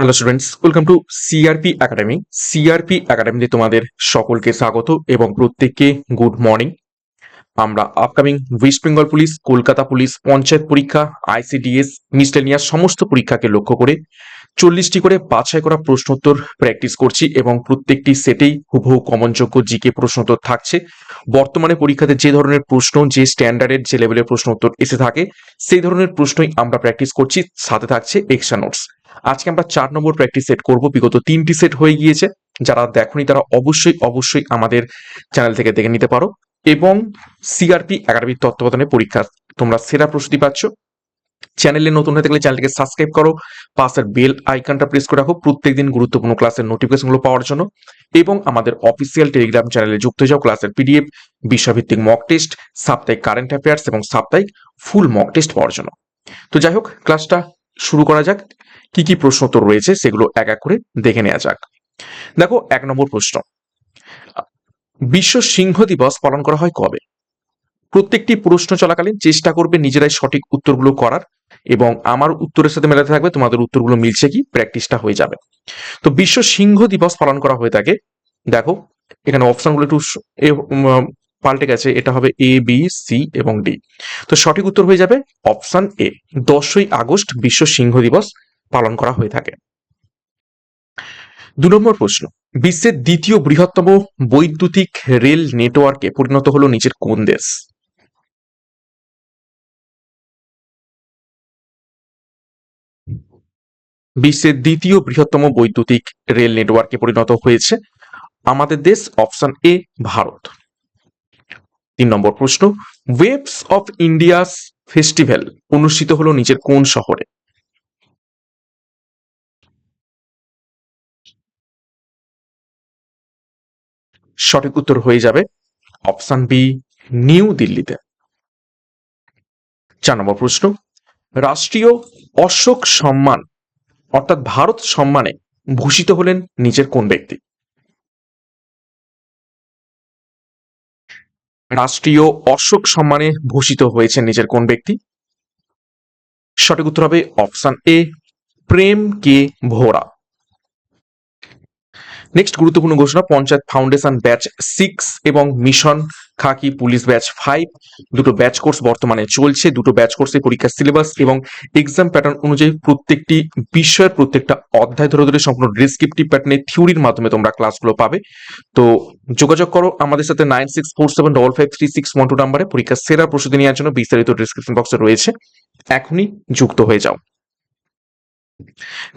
Hello students, welcome to CRP academy. CRP একাডেমিতে তোমাদের সকলকে স্বাগত এবং প্রত্যেককে গুড মর্নিং। আমরা upcoming West Bengal police, Kolkata police, panchayat পরীক্ষা, আইসিডিএস, মিসলেনিয়াস সমস্ত পরীক্ষাকে লক্ষ্য করে 40টি করে বাছাই করা প্রশ্নোত্তর প্র্যাকটিস করছি এবং প্রত্যেকটি সেটেই হুবহু কমনযোগ্য জিকে প্রশ্নোত্তর থাকছে। বর্তমানে পরীক্ষাতে যে ধরনের প্রশ্ন, যে স্ট্যান্ডার্ডের যে লেভেলের প্রশ্নোত্তর এসে থাকে, সেই ধরনের প্রশ্নই আমরা প্র্যাকটিস করছি, সাথে থাকছে এক্সট্রা নোটস। আজকে আমরা 4 নম্বর প্র্যাকটিস সেট করব। বিগত 3টি সেট হয়ে গিয়েছে, যারা দেখোনি তারা অবশ্যই আমাদের চ্যানেল থেকে দেখে নিতে পারো এবং সিআরপি একাডেমির তত্ত্বাবধানে পরীক্ষা তোমরা সেরা প্রস্তুতি পাচ্ছ। চ্যানেলে নতুন হয়ে থাকলে চ্যানেলটিকে সাবস্ক্রাইব করো, পাশের বেল আইকনটা প্রেস করে রাখো প্রত্যেকদিন গুরুত্বপূর্ণ ক্লাসের নোটিফিকেশনগুলো পাওয়ার জন্য, এবং আমাদের অফিসিয়াল টেলিগ্রাম চ্যানেলে যুক্ত হয়ে যাও ক্লাসের পিডিএফ, বিষয়ভিত্তিক মক টেস্ট, সাপ্তাহিক কারেন্ট অ্যাফেয়ার্স এবং সাপ্তাহিক ফুল মক টেস্ট পাওয়ার জন্য। তো যাই হোক, ক্লাসটা শুরু করা যাক। কি কি প্রশ্ন উত্তর রয়েছে সেগুলো এক এক করে দেখে নেওয়া যাক। দেখো, 1 নম্বর প্রশ্ন, বিশ্ব সিংহ দিবস পালন করা হয় কবে? প্রত্যেকটি প্রশ্ন চলাকালীন চেষ্টা করবে নিজেরাই সঠিক উত্তরগুলো করার, এবং আমার উত্তরের সাথে মেলাতে থাকবে তোমাদের উত্তরগুলো মিলছে কি, প্র্যাকটিসটা হয়ে যাবে। তো বিশ্ব সিংহ দিবস পালন করা হয়ে থাকে, দেখো এখানে অপশনগুলো একটু পাল্টে গেছে, এটা হবে এ, বি, সি এবং ডি। তো সঠিক উত্তর হয়ে যাবে অপশন এ, 10ই আগস্ট বিশ্ব সিংহ দিবস পালন করা হয়ে থাকে। 2 নম্বর প্রশ্ন, বিশ্বের দ্বিতীয় বৃহত্তম বৈদ্যুতিক রেল নেটওয়ার্কে পরিণত হলো নিচের কোন দেশ? বিশ্বের দ্বিতীয় বৃহত্তম বৈদ্যুতিক রেল নেটওয়ার্কে পরিণত হয়েছে আমাদের দেশ, অপশন এ ভারত। 3 নম্বর প্রশ্ন, ওয়েভস অফ ইন্ডিয়াস ফেস্টিভ্যাল অনুষ্ঠিত হলো নিচের কোন শহরে? সঠিক উত্তর হয়ে যাবে অপশন বি, নিউ দিল্লিতে। 4 নম্বর প্রশ্ন, রাষ্ট্রীয় অশোক সম্মান অর্থাৎ ভারত সম্মানে ভূষিত হলেন নিচের কোন ব্যক্তি? রাষ্ট্রীয় অশোক সম্মানে ভূষিত হয়েছেন নিচের কোন ব্যক্তি? সঠিক উত্তর হবে option A, Prem K Vora. Next গুরুত্বপূর্ণ ঘোষণা, পঞ্চায়েত ফাউন্ডেশন ব্যাচ 6 এবং মিশন খাকি পুলিশ ব্যাচ 5 দুটো ব্যাচ কোর্স বর্তমানে চলছে। দুটো ব্যাচ কোর্সের পরীক্ষার সিলেবাস এবং এক্সাম প্যাটার্ন অনুযায়ী প্রত্যেকটি বিষয়ের প্রত্যেকটা অধ্যায় ধরে ধরে সম্পূর্ণ ডেসক্রিপটিভ প্যাটার্নের থিওরির মাধ্যমে তোমরা ক্লাসগুলো পাবে। তো যোগাযোগ করো আমাদের সাথে 9647553612 নাম্বারে পরীক্ষার সেরা প্রস্তুতি নেওয়ার জন্য। বিস্তারিত ডিসক্রিপশন বক্সে রয়েছে, এখনই যুক্ত হয়ে যাও।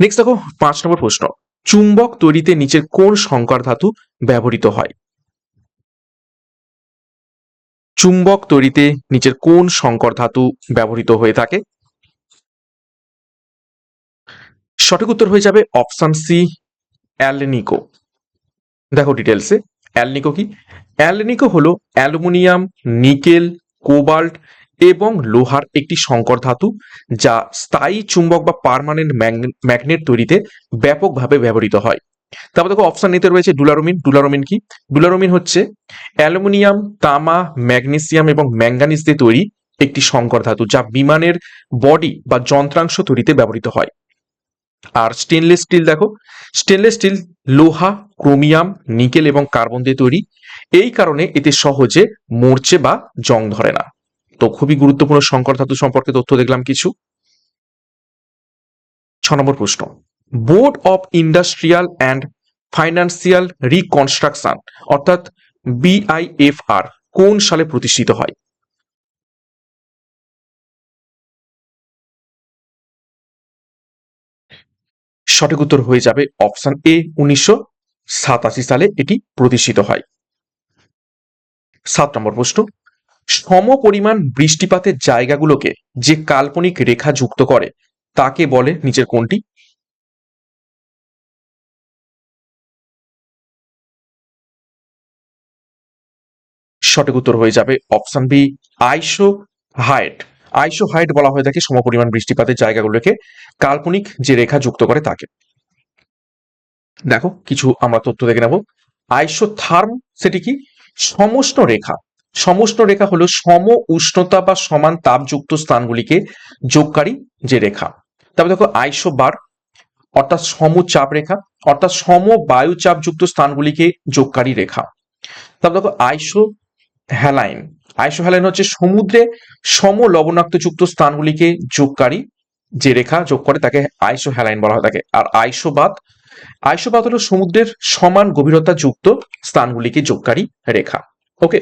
নেক্সট দেখো, 5 নম্বর প্রশ্ন, চুম্বক তৈরিতে নিচের কোন সংকর ধাতু ব্যবহৃত হয়? চুম্বক তৈরিতে নিচের কোন সংকর ধাতু ব্যবহৃত হয়ে থাকে? সঠিক উত্তর হয়ে যাবে অপশন সি, অ্যালনিকো। দেখো ডিটেলসে, অ্যালনিকো কি? অ্যালনিকো হলো অ্যালুমিনিয়াম, নিকেল, কোবাল্ট এবং লোহার একটি সংকর ধাতু, যা স্থায়ী চুম্বক বা পার্মানেন্ট ম্যাগনেট তৈরিতে ব্যাপকভাবে ব্যবহৃত হয়। তারপর দেখো অপশন নিতে রয়েছে ডুলারোমিন। ডুলারোমিন কি? ডুলারোমিন হচ্ছে অ্যালুমিনিয়াম, তামা, ম্যাগনেসিয়াম এবং ম্যাঙ্গানিজ দিয়ে তৈরি একটি সংকর ধাতু, যা বিমানের বডি বা যন্ত্রাংশ তৈরিতে ব্যবহৃত হয়। আর স্টেনলেস স্টিল, দেখো স্টেনলেস স্টিল লোহা, ক্রোমিয়াম, নিকেল এবং কার্বন দিয়ে তৈরি, এই কারণে এতে সহজে মরচে বা জং ধরে না। তো খুবই গুরুত্বপূর্ণ সংকর ধাতু সম্পর্কে তথ্য দেখলাম কিছু। 6 নম্বর প্রশ্ন, board of industrial and financial reconstruction অর্থাৎ বিআইএফআর কোন সালে প্রতিষ্ঠিত হয়? সঠিক উত্তর হয়ে যাবে অপশন এ, 1987 সালে এটি প্রতিষ্ঠিত হয়। 7 নম্বর প্রশ্ন, সম পরিমাণ বৃষ্টিপাতের জায়গাগুলোকে যে কাল্পনিক রেখা যুক্ত করে তাকে বলে নিচের কোনটি? সঠিক উত্তর হয়ে যাবে অপশন বি, আইসো হাইট। আইসো হাইট বলা হয়ে থাকে সমপরিমাণ বৃষ্টিপাতের জায়গাগুলোকে কাল্পনিক যে রেখা যুক্ত করে তাকে। দেখো কিছু আমরা তথ্য দেখে নেব। আইসোথার্ম সেটি কি? সমষ্ণ রেখা। সমষ্ণ রেখা হলো সম উষ্ণতা বা সমান তাপযুক্ত স্থানগুলিকে যোগকারী যে রেখা। তারপর দেখো আইসোবার। অর্থাৎ সমচাপ রেখা, অর্থাৎ সম বায়ুচাপযুক্ত স্থানগুলিকে যোগকারী রেখা। তারপর দেখো আইসোহ্যালাইন। আইসোহ্যালাইন হচ্ছে সমুদ্রে সম লবণাক্তযুক্ত স্থানগুলিকে যোগকারী যে রেখা যোগ করে তাকে আইসোহ্যালাইন বলা হয় থাকে। আর আইসোবাত, আইসোবাত হলো সমুদ্রের সমান গভীরতা যুক্ত স্থানগুলিকে যোগকারী রেখা। ওকে,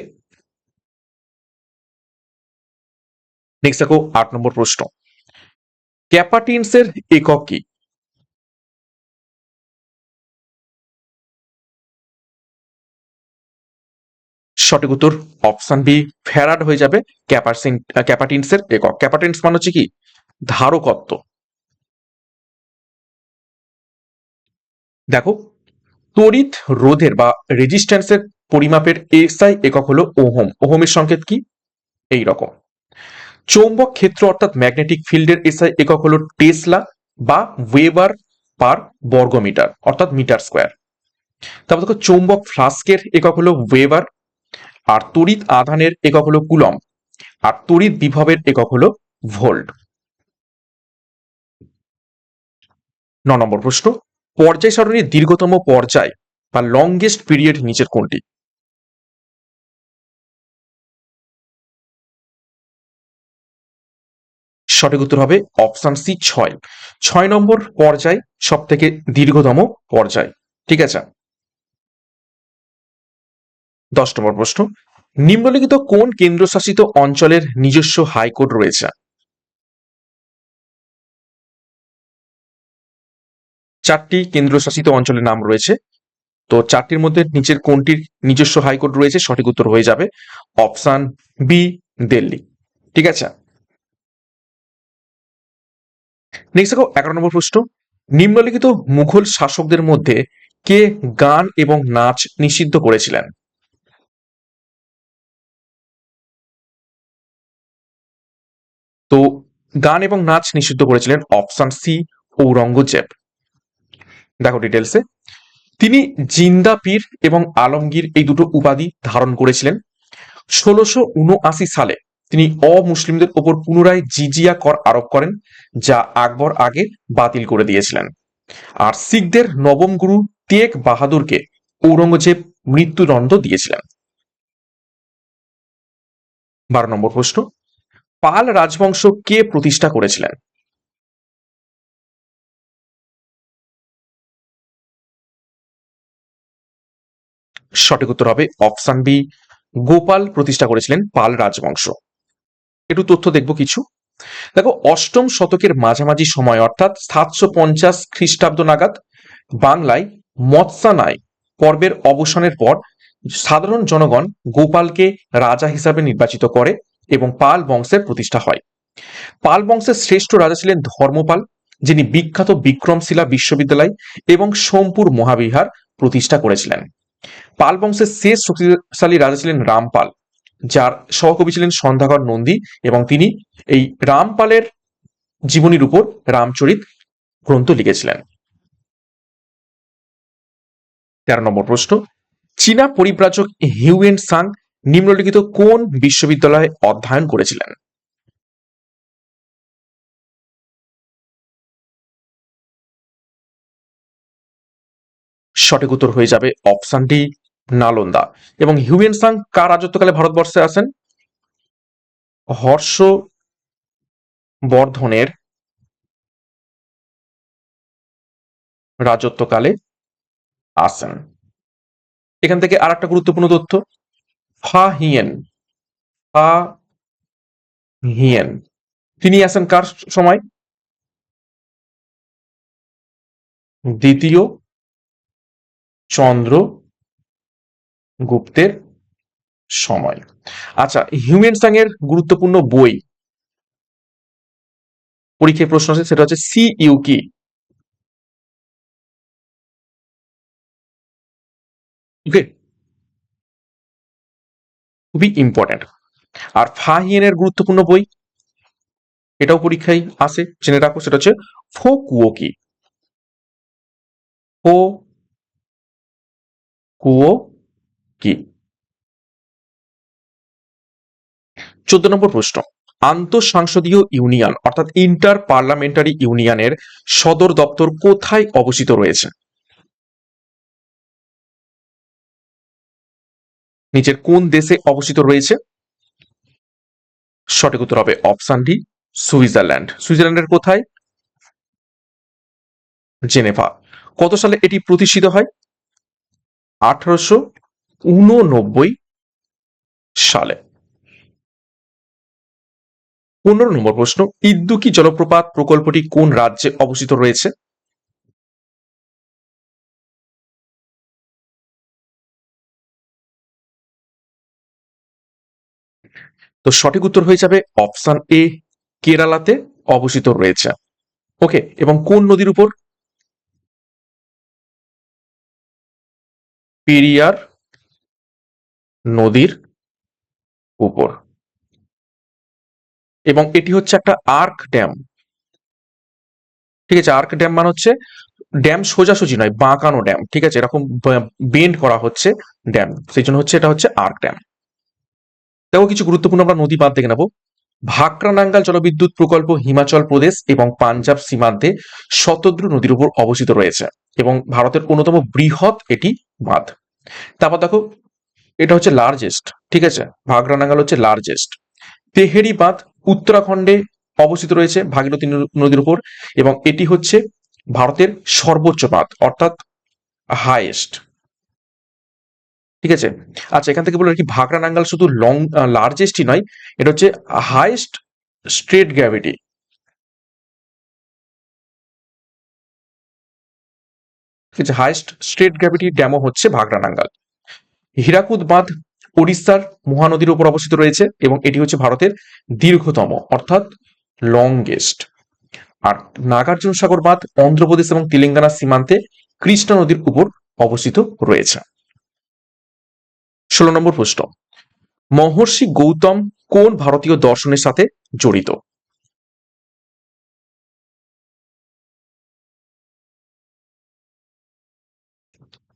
নেক্সট দেখো 8 নম্বর প্রশ্ন, ক্যাপাটিনসের একক কি? সঠিক উত্তর অপশন বি ফ্যারাড হয়ে যাবে ক্যাপাটিনসের একক। ক্যাপাটিনস মানে হচ্ছে কি ধারকত্ব। দেখো তড়িৎ রোধের বা রেজিস্ট্যান্সের পরিমাপের এসআই একক হলো ওহম। ওহমের সংকেত কি এই রকম। চৌম্বক ক্ষেত্র অর্থাৎ ম্যাগনেটিক ফিল্ডের এসআই একক হলো টেসলা বা ওয়েবার পার বর্গমিটার অর্থাৎ মিটার স্কোয়ার। তারপর দেখো চৌম্বক ফ্লাস্কের একক হলো ওয়েবার, আর তড়িৎ আধানের একক হলো কুলম, আর তড়িৎ বিভবের একক হলো ভোল্ট। 9 নম্বর প্রশ্ন, পর্যায় সারণীর দীর্ঘতম পর্যায় বা লংগেস্ট পিরিয়ড নিচের কোনটি? সঠিক উত্তর হবে অপশন সি 6। 6 নম্বর পর্যায় সব থেকে দীর্ঘতম পর্যায়। ঠিক আছে। 10 নম্বর প্রশ্ন, নিম্নলিখিত কোন কেন্দ্রশাসিত অঞ্চলের নিজস্ব হাইকোর্ট রয়েছে? চারটি কেন্দ্রশাসিত অঞ্চলের নাম রয়েছে, তো চারটির মধ্যে নিচের কোনটির নিজস্ব হাইকোর্ট রয়েছে? সঠিক উত্তর হয়ে যাবে অপশন বি দিল্লি। ঠিক আছে। নেক্সট দেখো 11 নম্বর প্রশ্ন, নিম্নলিখিত মুঘল শাসকদের মধ্যে কে গান এবং নাচ নিষিদ্ধ করেছিলেন? তো গান এবং নাচ নিষিদ্ধ করেছিলেন অপশন সি ঔরঙ্গজেব। দেখো ডিটেলসে, তিনি জিন্দা পীর এবং আলমগীর এই দুটো উপাধি ধারণ করেছিলেন। 1679 সালে তিনি অমুসলিমদের ওপর পুনরায় জিজিয়া কর আরোপ করেন, যা আকবর আগে বাতিল করে দিয়েছিলেন। আর শিখদের নবম গুরু তেগ বাহাদুরকে ঔরঙ্গজেব মৃত্যুদণ্ড দিয়েছিলেন। 12 নম্বর প্রশ্ন, পাল রাজবংশ কে প্রতিষ্ঠা করেছিলেন? সঠিক উত্তর হবে অপশন বি গোপাল প্রতিষ্ঠা করেছিলেন পাল রাজবংশ। একটু তথ্য দেখবো কিছু। দেখো অষ্টম শতকের মাঝামাঝি সময় অর্থাৎ 750 খ্রিস্টাব্দ নাগাদ বাংলায় মৎস্যানায় পর্বের অবসানের পর সাধারণ জনগণ গোপালকে রাজা হিসাবে নির্বাচিত করে এবং পাল বংশের প্রতিষ্ঠা হয়। পাল বংশের শ্রেষ্ঠ রাজা ছিলেন ধর্মপাল, যিনি বিখ্যাত বিক্রমশিলা বিশ্ববিদ্যালয় এবং সোমপুর মহাবিহার প্রতিষ্ঠা করেছিলেন। পাল বংশের শেষ শক্তিশালী রাজা ছিলেন রামপাল, যার সহকবি ছিলেন সন্ধ্যাকর নন্দী, এবং তিনি এই রামপালের জীবনীর উপর রামচরিত গ্রন্থ লিখেছিলেন। 13 নম্বর প্রশ্ন, চীনা পরিব্রাজক হিউয়েন সাং নিম্নলিখিত কোন বিশ্ববিদ্যালয়ে অধ্যয়ন করেছিলেন? সঠিক উত্তর হয়ে যাবে অপশন ডি নালন্দা। এবং হিউয়েন সাং কার রাজত্বকালে ভারতবর্ষে আসেন? হর্ষবর্ধনের রাজত্বকালে আসেন। এখান থেকে আর একটা গুরুত্বপূর্ণ তথ্য, ফা হিয়েন, ফা হিয়েন তিনি আসেন কার সময়? দ্বিতীয় চন্দ্রগুপ্তের সময়। আচ্ছা, হিউয়েন সাং এর গুরুত্বপূর্ণ বই পরীক্ষায় প্রশ্ন আছে, সেটা হচ্ছে সি ইউ কি। ওকে, খুবই ইম্পর্টেন্ট। আর ফাহিয়েনের গুরুত্বপূর্ণ বই, এটাও পরীক্ষায় আসে, জেনে রাখো, সেটা হচ্ছে ফো কুও কি। ফো কুও কি। 14 নম্বর প্রশ্ন, আন্তঃসাংসদীয় ইউনিয়ন অর্থাৎ ইন্টার পার্লামেন্টারি ইউনিয়নের সদর দপ্তর কোথায় অবস্থিত রয়েছে? নিচের কোন দেশে অবস্থিত রয়েছে? সঠিক উত্তর হবে অপশন ডি, সুইজারল্যান্ড। সুইজারল্যান্ডের কোথায়? জেনেভা। কত সালে এটি প্রতিষ্ঠিত হয়? 1889 সালে। 15 নম্বর প্রশ্ন, ইদ্দুকি জলপ্রপাত প্রকল্পটি কোন রাজ্যে অবস্থিত রয়েছে? তো সঠিক উত্তর হয়ে যাবে অপশন এ, কেরালাতে অবস্থিত রয়েছে। ওকে, এবং কোন নদীর উপর? পেরিয়ার নদীর উপর। এবং এটি হচ্ছে একটা আর্ক ড্যাম। ঠিক আছে, আর্ক ড্যাম মানে হচ্ছে ড্যাম সোজাসুজি নয়, বাঁকানো ড্যাম। ঠিক আছে, এরকম বেন্ড করা হচ্ছে ড্যাম, সেই জন্য হচ্ছে এটা হচ্ছে আর্ক ড্যাম। দেখো কিছু গুরুত্বপূর্ণ আমরা নদী বাদ দেখে নেবো। ভাকরানাঙ্গাল জলবিদ্যুৎ প্রকল্প হিমাচল প্রদেশ এবং পাঞ্জাব সীমান্তে শতদ্রু নদীর উপর অবস্থিত রয়েছে এবং ভারতের অন্যতম বৃহৎ এটি বাঁধ। তারপর দেখো, এটা হচ্ছে লার্জেস্ট। ঠিক আছে, ভাকরানাঙ্গাল হচ্ছে লার্জেস্ট। তেহেরি বাঁধ উত্তরাখণ্ডে অবস্থিত রয়েছে ভাগীরথী নদীর উপর এবং এটি হচ্ছে ভারতের সর্বোচ্চ বাঁধ অর্থাৎ হাইয়েস্ট। ঠিক আছে, আচ্ছা এখান থেকে বলে রাখি ভাকরানাঙ্গাল শুধু লার্জেস্টই নয়, এটা হচ্ছে হাইয়েস্ট স্ট্রেট গ্র্যাভিটি। ঠিক আছে, হাইয়েস্ট স্ট্রেট গ্র্যাভিটি ড্যামও হচ্ছে ভাকরানাঙ্গাল। হীরাকুদ বাঁধ ওড়িশার মহানদীর উপর অবস্থিত রয়েছে এবং এটি হচ্ছে ভারতের দীর্ঘতম অর্থাৎ লংগেস্ট। আর নাগার্জুন সাগর বাঁধ অন্ধ্রপ্রদেশ এবং তেলেঙ্গানা সীমান্তে কৃষ্ণা নদীর উপর অবস্থিত রয়েছে। 16 নম্বর প্রশ্ন, মহর্ষি গৌতম কোন ভারতীয় দর্শনের সাথে জড়িত?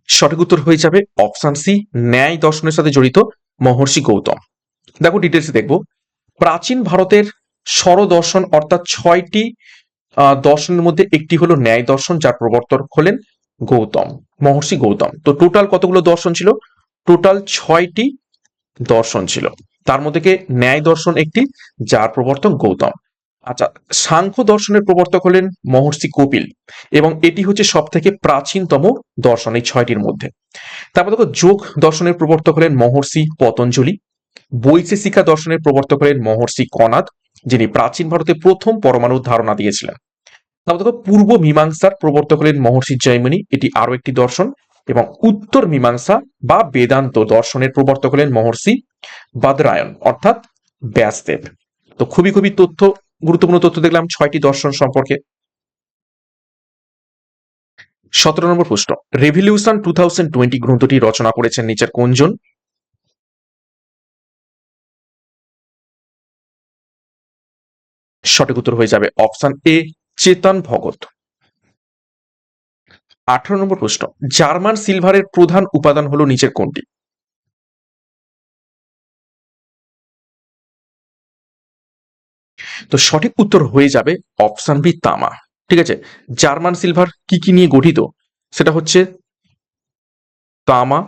সঠিক উত্তর হয়ে যাবে অপশন সি, ন্যায় দর্শনের সাথে জড়িত মহর্ষি গৌতম। দেখো ডিটেলসে দেখবো। প্রাচীন ভারতের স্বরদর্শন অর্থাৎ 6টি দর্শনের মধ্যে একটি হলো ন্যায় দর্শন, যার প্রবর্তক হলেন গৌতম, মহর্ষি গৌতম। তো টোটাল কতগুলো দর্শন ছিল? টোটাল 6টি দর্শন ছিল, তার মধ্যে ন্যায় দর্শন একটি, যার প্রবর্তক গৌতম। আচ্ছা, সাংখ্য দর্শনের প্রবর্তক হলেন মহর্ষি কপিল এবং এটি হচ্ছে সব থেকে প্রাচীনতম দর্শন এই 6টির মধ্যে। তারপর দেখো যোগ দর্শনের প্রবর্তক হলেন মহর্ষি পতঞ্জলি। বৈশেষিকা দর্শনের প্রবর্তক হলেন মহর্ষি কনাদ, যিনি প্রাচীন ভারতে প্রথম পরমাণুর ধারণা দিয়েছিলেন। তারপর দেখো পূর্ব মীমাংসার প্রবর্তক হলেন মহর্ষি জৈমিনী, এটি আরো একটি দর্শন। এবং উত্তর মীমাংসা বা বেদান্ত দর্শনের প্রবর্তক হলেন মহর্ষি বাদরায়ণ অর্থাৎ ব্যাসদেব। তো খুবই খুবই গুরুত্বপূর্ণ তথ্য দেখলাম 6টি দর্শন সম্পর্কে। 17 নম্বর প্রশ্ন, রেভলিউশন 2020 গ্রন্থটি রচনা করেছেন নিচের কোনজন? সঠিক উত্তর হয়ে যাবে অপশন এ, চেতন ভগত। 18 নম্বর প্রশ্ন, জার্মান সিলভারের প্রধান উপাদান হলো নিচের কোনটি? তো সঠিক উত্তর হয়ে যাবে অপশন বি, তামা। ঠিক আছে, জার্মান সিলভার কি কি নিয়ে গঠিত? সেটা হচ্ছে তামা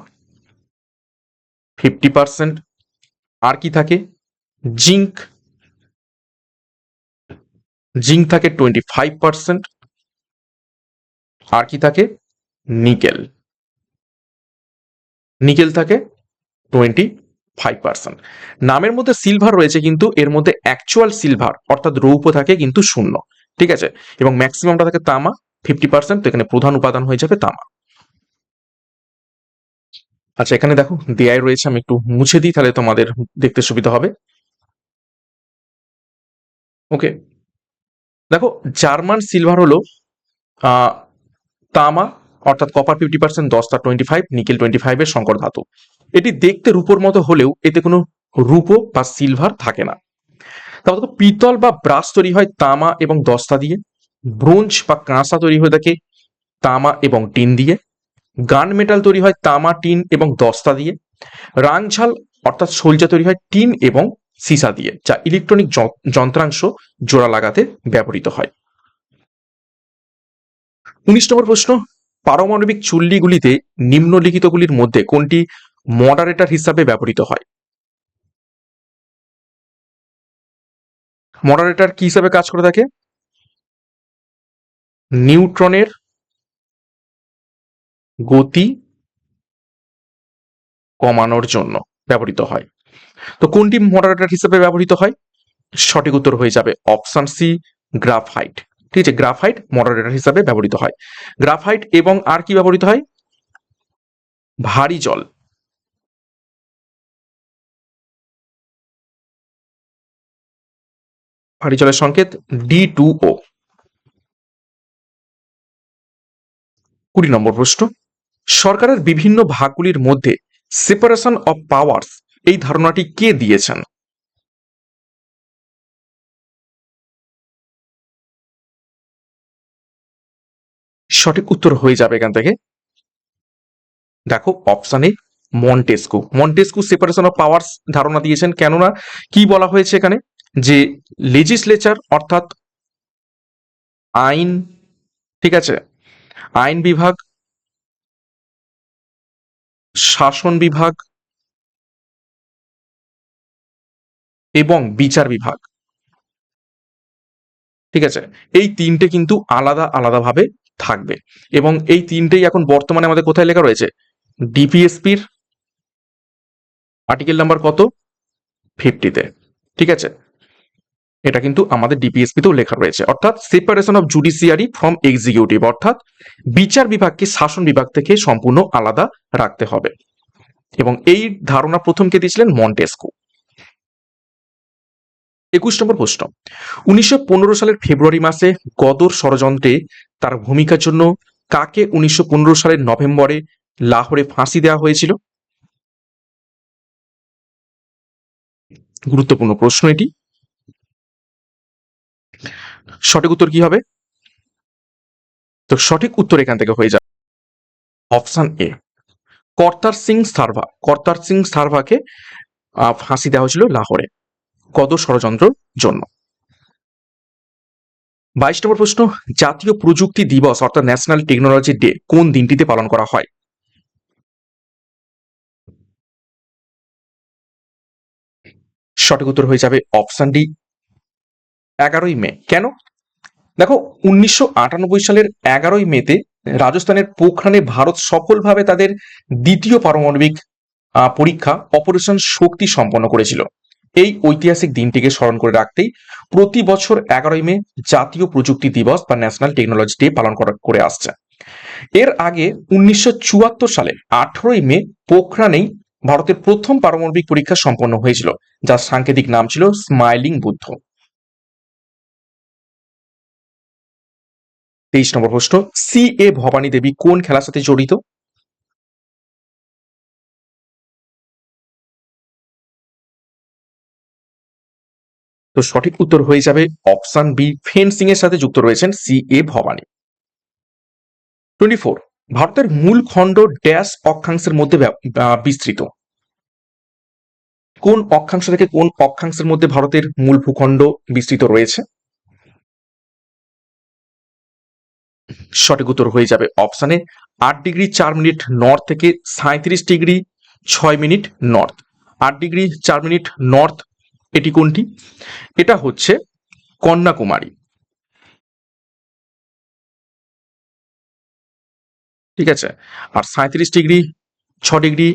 50%, আর কি থাকে? জিঙ্ক, জিঙ্ক থাকে 25%, আর কি থাকে? নিকেল, নিকেল থাকে 25%। নামের মধ্যে সিলভার রয়েছে কিন্তু এর মধ্যে অ্যাকচুয়াল সিলভার অর্থাৎ রৌপ্য থাকে কিন্তু শূন্য। ঠিক আছে, এবং ম্যাক্সিমামটা থাকে তামা 50%, তো এখানে প্রধান উপাদান হয়ে যাবে তামা। আচ্ছা এখানে দেখো দেয়াই রয়েছে, আমি একটু মুছে দিই তাহলে তোমাদের দেখতে সুবিধা হবে। ওকে, দেখো জার্মান সিলভার হলো তামা অর্থাৎ কপার 50%, দস্তা 25, নিকেল 25 এর সংকর ধাতু। এটি দেখতে রূপোর মতো হলেও এতে কোনো রূপো বা সিলভার থাকে না। তারপর দেখো পিতল বা ব্রাশ তৈরি হয় তামা এবং দস্তা দিয়ে। ব্রোঞ্জ বা কাঁসা তৈরি হয়ে থাকে তামা এবং টিন দিয়ে। গান মেটাল তৈরি হয় তামা, টিন এবং দস্তা দিয়ে। রাংঝাল অর্থাৎ সলজা তৈরি হয় টিন এবং সীসা দিয়ে, যা ইলেকট্রনিক যন্ত্রাংশ জোড়া লাগাতে ব্যবহৃত হয়। 19 নম্বর প্রশ্ন, পারমাণবিক চুল্লিগুলিতে নিম্নলিখিতগুলির মধ্যে কোনটি মডারেটর হিসাবে ব্যবহৃত হয়? মডারেটর কি হিসাবে কাজ করে থাকে? নিউট্রনের গতি কমানোর জন্য ব্যবহৃত হয়। তো কোনটি মডারেটর হিসেবে ব্যবহৃত হয়? সঠিক উত্তর হয়ে যাবে অপশন সি, গ্রাফাইট। ঠিক আছে, গ্রাফাইট মডারেটর হিসাবে ব্যবহৃত হয়। গ্রাফাইট এবং আর কি ব্যবহৃত হয়? ভারী জল। ভারী জলের সংকেত D2O। 20 নম্বর প্রশ্ন, সরকারের বিভিন্ন ভাগগুলির মধ্যে সেপারেশন অফ পাওয়ার্স এই ধারণাটি কে দিয়েছেন? সঠিক উত্তর হয়ে যাবে এখান থেকে, দেখো option A Montesquieu. Montesquieu separation of powers ধারণা দিয়েছেন, কেননা কি বলা হয়েছে এখানে, যে লেজিসলেচার অর্থাৎ আইন, ঠিক আছে, আইন বিভাগ, শাসন বিভাগ এবং বিচার বিভাগ, ঠিক আছে, এই তিনটে কিন্তু আলাদা আলাদাভাবে থাকবে এবং এই তিনটেই এখন বর্তমানে আমাদের কোথায় লেখা রয়েছে? ডিপিএসপির আর্টিকেল নাম্বার কত? 50-তে। ঠিক আছে, এটা কিন্তু আমাদের ডিপিএসপিতেও লেখা রয়েছে, অর্থাৎ separation of judiciary from executive, অর্থাৎ বিচার বিভাগকে শাসন বিভাগ থেকে সম্পূর্ণ আলাদা রাখতে হবে এবং এই ধারণা প্রথম কে দিয়েছিলেন? মন্টেস্কু। 21 নম্বর প্রশ্ন, 1915 সালের ফেব্রুয়ারি মাসে গদর ষড়যন্ত্রে তার ভূমিকার জন্য কাকে 1915 সালের নভেম্বরে লাহোরে ফাঁসি দেওয়া হয়েছিল? গুরুত্বপূর্ণ প্রশ্ন এটি। সঠিক উত্তর কি হবে? তো সঠিক উত্তর এখান থেকে হয়ে যাবে অপশন এ, কর্তার সিং সারভা। কর্তার সিং সারভাকে ফাঁসি দেওয়া হয়েছিল লাহোরে গদর ষড়যন্ত্রের জন্য। 22 নম্বর প্রশ্ন, জাতীয় প্রযুক্তি দিবস অর্থাৎ ন্যাশনাল টেকনোলজি ডে কোন দিনটিতে পালন করা হয়? সঠিক উত্তর হয়ে যাবে অপশন ডি, 11ই মে। কেন? দেখো 1998 সালের 11ই মেতে রাজস্থানের পোখরানে ভারত সফলভাবে তাদের দ্বিতীয় পারমাণবিক পরীক্ষা অপারেশন শক্তি সম্পন্ন করেছিল। এই ঐতিহাসিক দিনটিকে স্মরণ করে রাখতেই প্রতি বছর 11ই মে জাতীয় প্রযুক্তি দিবস বা ন্যাশনাল টেকনোলজি ডে পালন করে আসছে। এর আগে 1974 সালে 18ই মে পোখরানেই ভারতের প্রথম পারমাণবিক পরীক্ষা সম্পন্ন হয়েছিল, যার সাংকেতিক নাম ছিল স্মাইলিং বুদ্ধ। 23 নম্বর প্রশ্ন, সি এ ভবানী দেবী কোন খেলার সাথে জড়িত? তো সঠিক উত্তর হয়ে যাবে অপশন বি, ফেন্সিং এর সাথে যুক্ত রয়েছেন সি এ ভবানী। 24, ভারতের মূল খণ্ড ড্যাশ অক্ষাংশের মধ্যে বিস্তৃত? কোন অক্ষাংশ থেকে কোন অক্ষাংশের মধ্যে ভারতের মূল ভূখণ্ড বিস্তৃত রয়েছে? সঠিক উত্তর হয়ে যাবে অপশনে 8°4' নর্থ থেকে 37°6' নর্থ। 8°4' নর্থ এটি কোনটি? এটা হচ্ছে কন্যাকুমারী। ঠিক আছে, আর 37°6'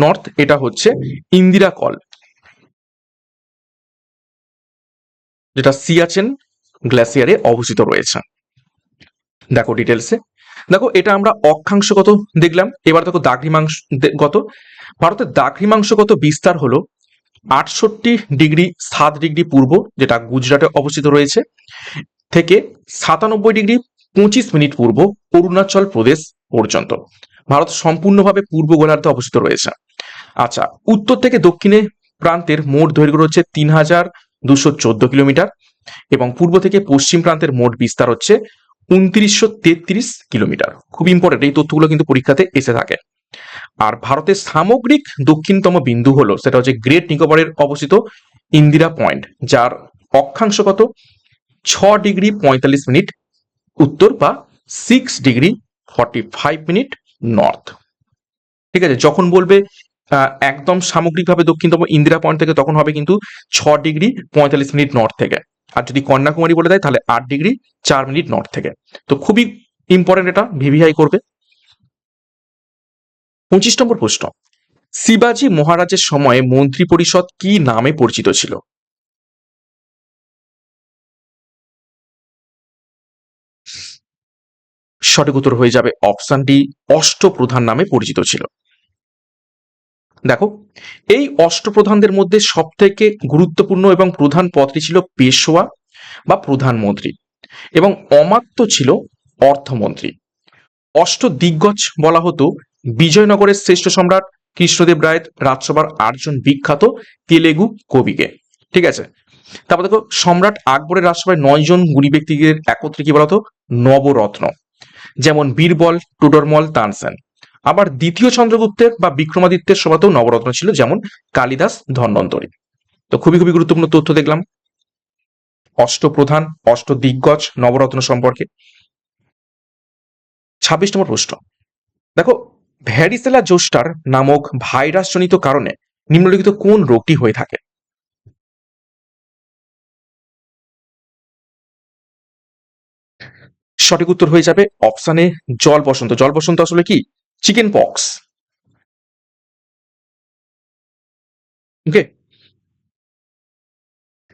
নর্থ এটা হচ্ছে ইন্দিরা কল, যেটা সিয়াচেন গ্লেসিয়ারে অবস্থিত রয়েছে। দেখো ডিটেলসে, দেখো এটা আমরা অক্ষাংশগত দেখলাম, এবার দেখো দ্রাঘিমাংশগত। ভারতের দ্রাঘিমাংশগত বিস্তার হলো 68°7' পূর্ব, যেটা গুজরাটে অবস্থিত রয়েছে, থেকে 97°25' পূর্ব অরুণাচল প্রদেশ পর্যন্ত। ভারত সম্পূর্ণভাবে পূর্ব গোলার্ধে অবস্থিত রয়েছে। আচ্ছা, উত্তর থেকে দক্ষিণে প্রান্তের মোট দৈর্ঘ্য হচ্ছে 3214 কিলোমিটার এবং পূর্ব থেকে পশ্চিম প্রান্তের মোট বিস্তার হচ্ছে 2933 কিলোমিটার। খুব ইম্পর্টেন্ট, এই তথ্যগুলো কিন্তু পরীক্ষাতে এসে থাকে। আর ভারতের সামগ্রিক দক্ষিণতম বিন্দু হলো সেটা হচ্ছে গ্রেট নিকোবরের অবস্থিত ইন্দিরা পয়েন্ট, যার অক্ষাংশ কত 6 ডিগ্রি 45 মিনিট উত্তর বা 6 ডিগ্রি 45 মিনিট নর্থ। ঠিক আছে, যখন বলবে একদম সামগ্রিকভাবে দক্ষিণতম ইন্দিরা পয়েন্ট থেকে, তখন হবে কিন্তু 6 ডিগ্রি 45 মিনিট নর্থ থেকে। আর যদি কন্যাকুমারী বলে দেয় তাহলে 8 ডিগ্রি 4 মিনিট নর্থ থেকে। তো খুবই ইম্পর্টেন্ট, এটা ভিভিআই করবে। 25 নম্বর প্রশ্ন, শিবাজী মহারাজের সময়ে মন্ত্রী পরিষদ কি নামে পরিচিত ছিল? সঠিক উত্তর হয়ে যাবে অপশন ডি, অষ্টপ্রধান নামে পরিচিত ছিল। দেখো, এই অষ্টপ্রধানদের মধ্যে সব থেকে গুরুত্বপূর্ণ এবং প্রধান পদটি ছিল পেশোয়া বা প্রধানমন্ত্রী, এবং অমাত্য ছিল অর্থমন্ত্রী। অষ্টদিগ্গজ বলা হতো বিজয়নগরের শ্রেষ্ঠ সম্রাট কৃষ্ণদেব রায়ের রাজসভার 8জন বিখ্যাত তেলেগু কবিকে। ঠিক আছে, তারপর দেখো, সম্রাট আকবরের রাজসভায় 9জন গুণী ব্যক্তিকে একত্রে কি বলা হতো নবরত্ন, যেমন বীরবল, টুডরমল, তানসেন। আবার দ্বিতীয় চন্দ্রগুপ্তের বা বিক্রমাদিত্যের সভাতেও নবরত্ন ছিল, যেমন কালিদাস, ধন্বন্তরী। তো খুবই খুবই গুরুত্বপূর্ণ তথ্য দেখলাম অষ্টপ্রধান, অষ্টদিগ্গজ, নবরত্ন সম্পর্কে। 26 নম্বর প্রশ্ন, দেখো, ভ্যারিসেলা জোস্টার নামক ভাইরাসজনিত কারণে নিম্নলিখিত কোন রোগটি হয়ে থাকে? সঠিক উত্তর হয়ে যাবে অপশানে জল বসন্ত। জল বসন্ত আসলে কি চিকেন পক্স। ওকে।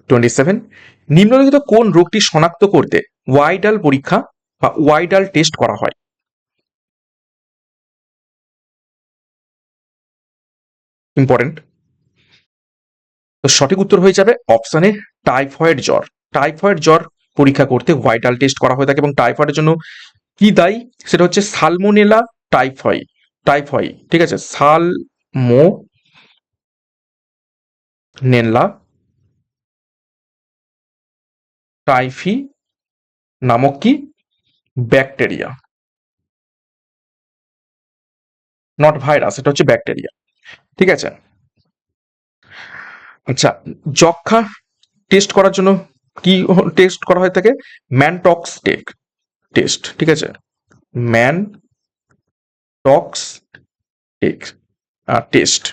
27, নিম্নলিখিত কোন রোগটি শনাক্ত করতে ওয়াইডাল পরীক্ষা বা ওয়াইডাল টেস্ট করা হয়? ইম্পর্টেন্ট। তো সঠিক উত্তর হয়ে যাবে অপশানে টাইফয়েড জ্বর। টাইফয়েড জ্বর পরীক্ষা করতে ওয়াইডাল টেস্ট করা হয়ে থাকে, এবং টাইফয়েডের জন্য কি দায়ী সেটা হচ্ছে সালমোনেলা টাইফই। টাইফই, ঠিক আছে, সালমোনেলা টাইফি নামক কি ব্যাকটেরিয়া, নট ভাইরাস, এটা হচ্ছে ব্যাকটেরিয়া। ঠিক আছে, আচ্ছা, যক্ষা টেস্ট করার জন্য কি টেস্ট করা হয়ে থাকে ম্যানটক্স টেস্ট। ঠিক আছে, ম্যানটক্স টেস্ট,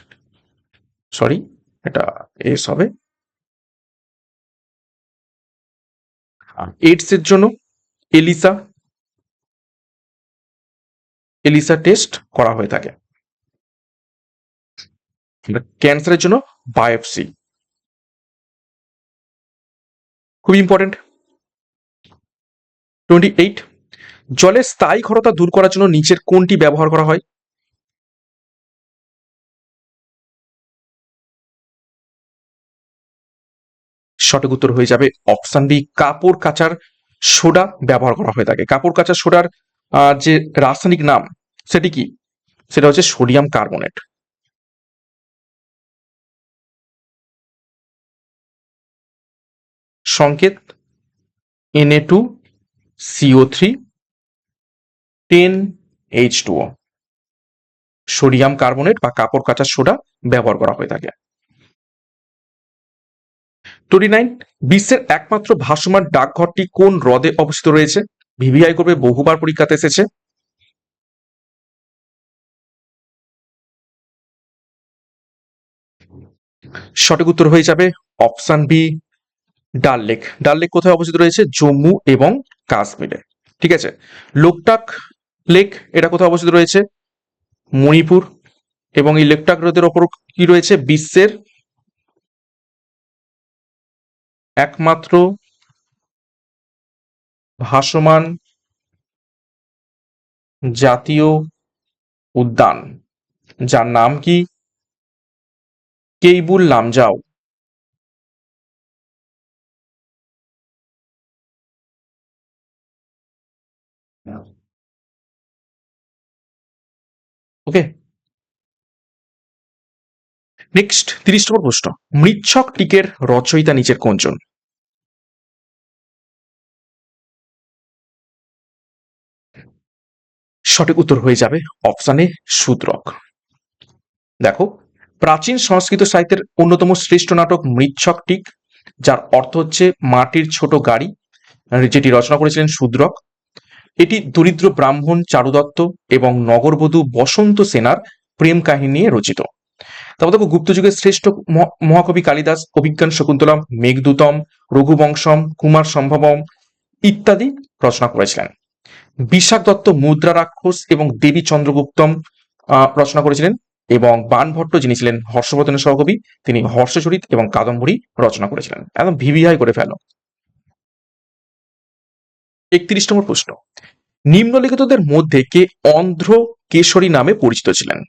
সরি এটা এস হবে। এইডস এর জন্য এলিসা এলিসা টেস্ট করা হয়ে থাকে। ক্যান্সারের জন্য বায়োপসি। খুব ইম্পর্টেন্ট। 28, জলের স্থায়ী ক্ষরতা দূর করার জন্য নিচের কোনটি ব্যবহার করা হয়? সঠিক উত্তর হয়ে যাবে অপশন বি, কাপড় কাচার সোডা ব্যবহার করা হয়ে থাকে। কাপড় কাচার সোডার যে রাসায়নিক নাম সেটি কি, সেটা হচ্ছে সোডিয়াম কার্বনেট। সংকেত Na2CO3 10H2O, সোডিয়াম কার্বনেট বা কাপড় কাচার সোডা ব্যবহার করা হয়ে থাকে। 29, বিশ্বের একমাত্র ভাসমান ডাকঘরটি কোন হ্রদে অবস্থিত রয়েছে? ভিভিআই করবে, বহুবার পরীক্ষাতে এসেছে। সঠিক উত্তর হয়ে যাবে অপশন বি, ডাল লেক। ডাল লেক কোথায় অবস্থিত রয়েছে? জম্মু এবং কাশ্মীরে। ঠিক আছে, লোকটাক লেক এটা কোথায় অবস্থিত রয়েছে? মণিপুর। এবং এই লোকটাক হ্রদের ওপর কি রয়েছে? বিশ্বের একমাত্র ভাসমান জাতীয় উদ্যান, যার নাম কি কেইবুল লামজাও। ওকে, নেক্সট 30 নম্বর প্রশ্ন, মৃচ্ছক টিকের রচয়িতা নিচের কোনজন? সঠিক উত্তর হয়ে যাবে অপশানে শূদ্রক। দেখো, প্রাচীন সংস্কৃত সাহিত্যের অন্যতম শ্রেষ্ঠ নাটক মৃচ্ছকটিক, যার অর্থ হচ্ছে মাটির ছোট গাড়ি, যেটি রচনা করেছিলেন শূদ্রক। এটি দরিদ্র ব্রাহ্মণ চারুদত্ত এবং নগরবধূ বসন্ত সেনার প্রেম কাহিনী নিয়ে রচিত। তারপর দেখো, গুপ্তযুগের শ্রেষ্ঠ মহাকবি কালিদাস অভিজ্ঞান শকুন্তলম, মেঘদূতম, রঘুবংশম, কুমার সম্ভবম ইত্যাদি রচনা করেছিলেন। বিশাখ দত্ত মুদ্রা রাক্ষস এবং দেবী চন্দ্রগুপ্তম রচনা করেছিলেন, এবং বাণভট্ট, যিনি ছিলেন হর্ষবর্ধনের সহকবি, তিনি হর্ষচরিত এবং কাদম্বরী রচনা করেছিলেন। একদম ভিভিআই করে ফেলো। 31 নম্বর প্রশ্ন, নিম্নলিখিতদের মধ্যে কে অন্ধ্র কেশরী নামে পরিচিত ছিলেন?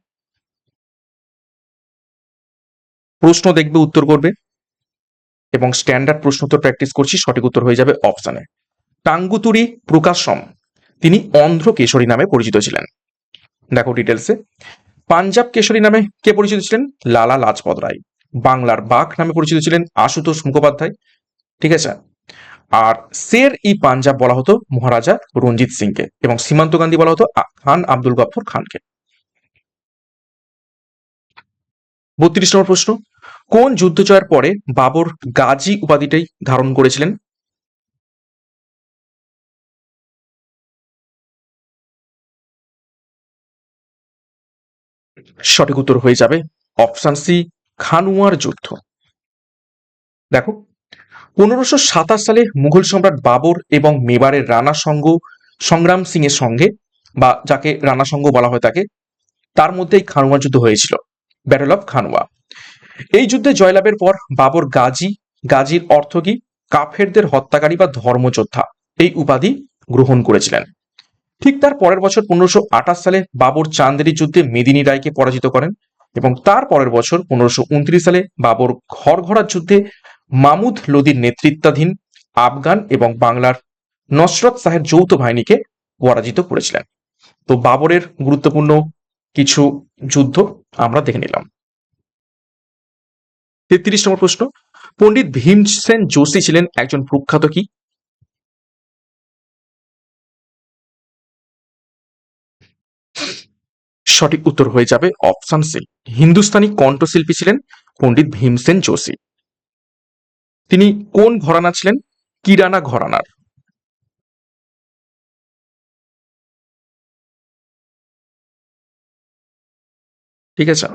প্রশ্ন দেখবে, উত্তর করবে, এবং স্ট্যান্ডার্ড প্রশ্ন উত্তর প্র্যাকটিস করছি। সঠিক উত্তর হয়ে যাবে অপশানে টাঙ্গুতুরি প্রকাশম, তিনি অন্ধ্র কেশরী নামে পরিচিত ছিলেন। দেখো ডিটেলসে, পাঞ্জাব কেশরী নামে কে পরিচিত ছিলেন? লালা লাজপত রায়। বাংলার বাঘ নামে পরিচিত ছিলেন আশুতোষ মুখোপাধ্যায়। ঠিক আছে। আর শের ই পাঞ্জাব বলা হতো মহারাজা রঞ্জিত সিংকে, এবং সীমান্ত গান্ধী বলা হতো খান আব্দুল গফর খানকে। 32 নম্বর প্রশ্ন, কোন যুদ্ধ জয়ের পরে বাবর গাজী উপাধিটাই ধারণ করেছিলেন? সঠিক উত্তর হয়ে যাবে অপশন সি, খানুয়ার যুদ্ধ। দেখো, 1527 সালে মুঘল সম্রাট বাবর এবং মেবারের রানা সঙ্গ সংগ্রাম সিং এর সঙ্গে, বা যাকে রানা সঙ্গ বলা হয় তাকে, তার মধ্যেই খানুয়া যুদ্ধ হয়েছিল, ব্যাটল অফ খানুয়া। এই যুদ্ধে জয়লাভের পর বাবর গাজীর অর্থ কি? কাফেরদের হত্যাকারী বা ধর্মযোদ্ধা, এই উপাধি গ্রহণ করেছিলেন। ঠিক তার পরের বছর 1528 সালে বাবর চান্দেরি যুদ্ধে মেদিনী রায়কে পরাজিত করেন, এবং তার পরের বছর 1529 সালে বাবর ঘরঘরার যুদ্ধে মামুদ লোদির নেতৃত্বাধীন আফগান এবং বাংলার নসরত শাহের যৌথ বাহিনীকে পরাজিত করেছিলেন। তো বাবরের গুরুত্বপূর্ণ কিছু যুদ্ধ আমরা দেখে নিলাম। 33 নম্বর প্রশ্ন, পণ্ডিত ভীমসেন যোশী ছিলেন একজন প্রখ্যাত কি? সঠিক উত্তর হয়ে যাবে অপশন সি, হিন্দুস্তানি কণ্ঠশিল্পী ছিলেন পণ্ডিত ভীমসেন যোশী। তিনি কোন ঘরানা ছিলেন? কিরানা ঘরানার। ঠিক আছে।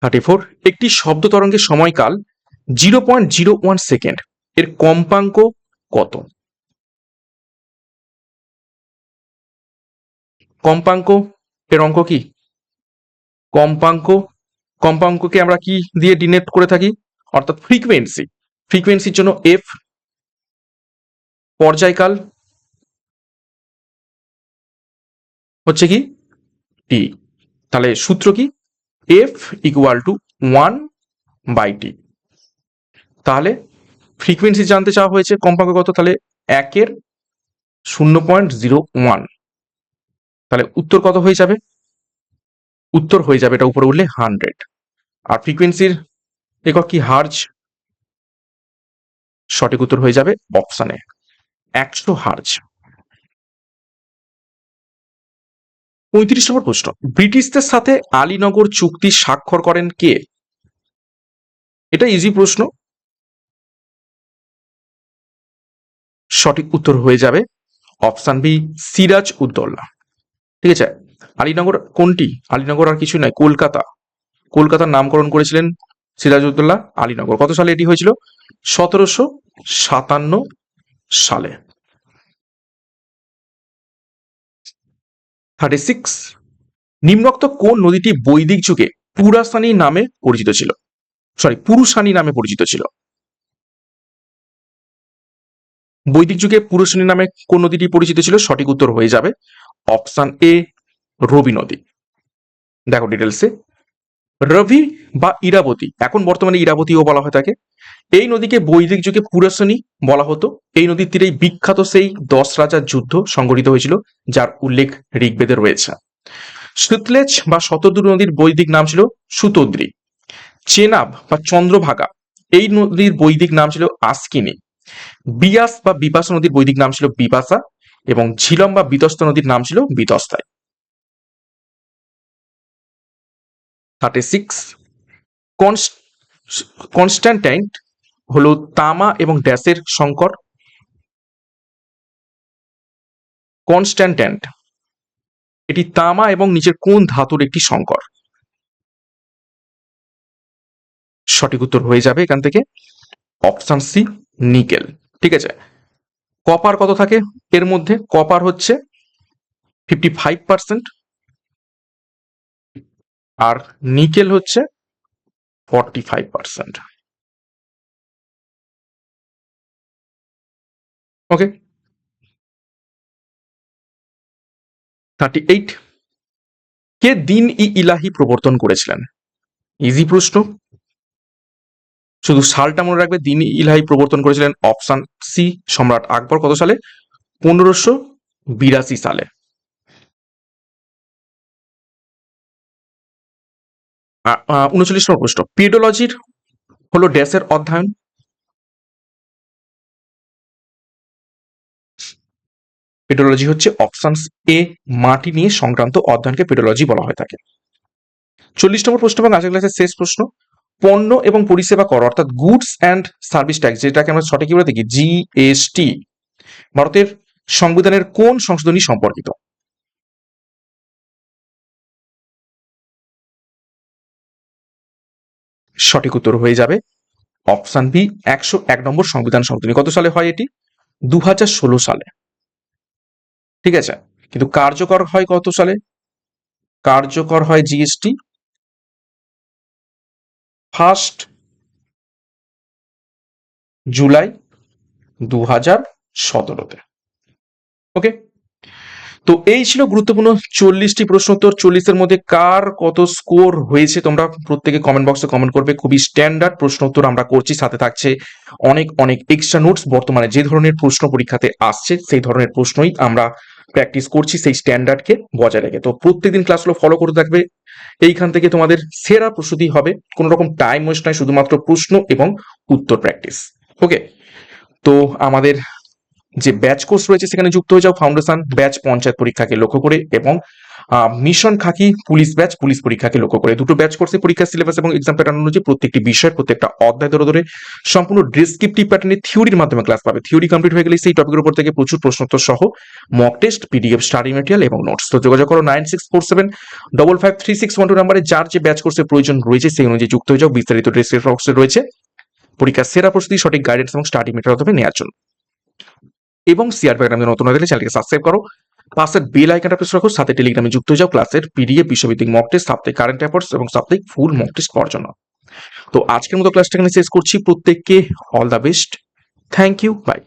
34, একটি শব্দ তরঙ্গের সময়কাল 0.01 সেকেন্ড, এর কম্পাঙ্ক কত? কম্পাঙ্ক এর অঙ্ক কি? কম্পাঙ্ক, কম্পাঙ্ককে আমরা কি দিয়ে ডিনোট করে থাকি? অর্থাৎ ফ্রিকোয়েন্সি। ফ্রিকোয়েন্সির জন্য এফ, পর্যায়কাল হচ্ছে কি? টি। তাহলে সূত্র কি? F equal to 1/t। তাহলে ফ্রিকোয়েন্সি জানতে চাওয়া হয়েছে, কম্পাঙ্ক কত? তাহলে 1-এর 0.01। তাহলে উত্তর কত হয়ে যাবে? উত্তর হয়ে যাবে, এটা উপরে উঠলে 100। আর ফ্রিকোয়েন্সির একক কি? হার্জ। সঠিক উত্তর হয়ে যাবে অপশানে 100 হার্জ। 35 নম্বর প্রশ্ন, ব্রিটিশদের সাথে আলীনগর চুক্তি স্বাক্ষর করেন কে? এটা ইজি প্রশ্ন। সঠিক উত্তর হয়ে যাবে অপশান বি, সিরাজ উদ্দৌলা। ঠিক আছে। আলীনগর কোনটি? আলীনগর আর কিছু নয়, কলকাতা। কলকাতার নামকরণ করেছিলেন সিরাজউদ্দৌলা আলীনগর। কত সালে এটি হয়েছিল? 1757 সালে। 36, নিম্নোক্ত কোন নদীটি বৈদিক যুগে পুরাসানি নামে পরিচিত ছিল? পুরুষানী নামে পরিচিত ছিল। বৈদিক যুগে পুরুষানী নামে কোন নদীটি পরিচিত ছিল? সঠিক উত্তর হয়ে যাবে অপশন এ, রবি নদী। দেখো ডিটেলসে, রবি বা ইরাবতী, এখন বর্তমানে ইরাবতীও বলা হয় থাকে, এই নদীকে বৈদিক যুগে পুরাসানী বলা হতো। এই নদীর তীরেই বিখ্যাত সেই 10 রাজার যুদ্ধ সংঘটিত হয়েছিল, যার উল্লেখ ঋগ্বেদে রয়েছে। সুতলেজ বা শতদ্রু নদীর বৈদিক নাম ছিল সুতদ্রী। চেনাব বা চন্দ্রভাগা, এই নদীর বৈদিক নাম ছিল আস্কিনী। বিয়াস বা বিপাশা নদীর বৈদিক নাম ছিল বিপাশা, এবং ঝিলম বা বিতস্তা নদীর নাম ছিল বিতস্তায়। 36। কনস্ট্যান্টাইন হলো তামা এবং ড্যাশের সংকর। কনস্ট্যান্টাইন এটি তামা এবং নিচের কোন ধাতুর একটি সংকর? সঠিক উত্তর হয়ে যাবে এখান থেকে অপশন সি, নিকেল। ঠিক আছে। কপার কত থাকে এর মধ্যে? কপার হচ্ছে 55% আর নিকেল হচ্ছে 45%। ওকে। 38, কে দিন ই ইলাহি প্রবর্তন করেছিলেন? ইজি প্রশ্ন, শুধু সালটা মনে রাখবে। দিন ই ইলাহি প্রবর্তন করেছিলেন অপশন সি, সম্রাট আকবর। কত সালে? 1582 সালে। 39 নম্বর প্রশ্ন, পেডোলজির হলো ড্যাশের অধ্যয়ন? পেডোলজি হচ্ছে অপশন এ, মাটি নিয়ে সংক্রান্ত অধ্যয়নকে পেডোলজি বলা হয়ে থাকে। 40 নম্বর প্রশ্ন এবং আজকের ক্লাসের শেষ প্রশ্ন, পণ্য এবং পরিষেবা কর অর্থাৎ গুডস অ্যান্ড সার্ভিস ট্যাক্স, যেটাকে আমরা সঠিক বলে দেখি জিএসটি, ভারতের সংবিধানের কোন সংশোধনী সম্পর্কিত? সঠিক উত্তর হয়ে যাবে অপশন বি, 101 নম্বর সংবিধান সংশোধনী। কত সালে হয় এটি? 2016 সালে। ঠিক আছে। কিন্তু কার্যকর হয় কত সালে? কার্যকর হয় জিএসটি 1 জুলাই 2017-তে। ওকে। তো এই ছিল গুরুত্বপূর্ণ 40টি প্রশ্ন উত্তর। 40-এর মধ্যে কার কত স্কোর হয়েছে তোমরা প্রত্যেকে কমেন্ট বক্সে কমেন্ট করবে। খুবই স্ট্যান্ডার্ড প্রশ্ন উত্তর আমরা করছি, সাথে থাকছে অনেক অনেক এক্সট্রা নোটস। বর্তমানে যে ধরনের প্রশ্ন পরীক্ষাতে আসছে সেই ধরনের প্রশ্নই আমরা প্র্যাকটিস করছি সেই স্ট্যান্ডার্ডকে বজায় রেখে। তো প্রত্যেকদিন ক্লাসগুলো ফলো করতে থাকবে। এইখান থেকে তোমাদের সেরা প্রস্তুতি হবে, কোনো রকম টাইম ওয়েস্ট নয়, শুধুমাত্র প্রশ্ন এবং উত্তর প্র্যাকটিস। ওকে। তো আমাদের যে ব্যাচ কোর্স রয়েছে সেখানে যুক্ত হয়ে যাও। ফাউন্ডেশন ব্যাচ পঞ্চায়েত পরীক্ষাকে লক্ষ্য করে এবং মিশন খাকি পুলিশ ব্যাচ পুলিশ পরীক্ষাকে লক্ষ্য করে। দুটো ব্যাচ কোর্সে পরীক্ষার সিলেবাস এবং এক্সাম প্যাটার্ন অনুযায়ী প্রত্যেকটি বিষয়ের প্রত্যেকটা অধ্যায় ধরে ধরে সম্পূর্ণ ডেসক্রিপটিভ প্যাটার্নে থিওরির মাধ্যমে ক্লাস পাবে। থিওরি কমপ্লিট হয়ে গেলে সেই টপিকের উপর থেকে প্রচুর প্রশ্নোত্তর সহ mock test, PDF, study material এবং নোটস। তো যোগাযোগ করো 9647553612 নাম্বারে। যার যে ব্যাচ কোর্সের প্রয়োজন রয়েছে সেই অনুযায়ী যুক্ত হয়ে যাও। বিস্তারিত ডেসক্রিপশন বক্সে রয়েছে পরীক্ষার সেরা প্রস্তুতি, সঠিক গাইডেন্স এবং স্টাডি মেটেরিয়াল তবে নেওয়ার জন্য। এবং সিআরপি একাডেমি নতুন হয়ে গেলে চ্যানেলকে সাবস্ক্রাইব করো, পাশের বেল আইকনটা প্রেস রাখো, সাথে টেলিগ্রামে যুক্ত হয়ে যাও ক্লাসের পিডিএফ, বিশ্বভিত্তিক মক টেস্ট, সাপ্তাহিক কারেন্ট অ্যাফেয়ার্স এবং সাপ্তাহিক ফুল মক টেস্ট পাওয়ার জন্য। তো আজকের মতো ক্লাসটা এখানে শেষ করছি। প্রত্যেককে all the best. Thank you, by.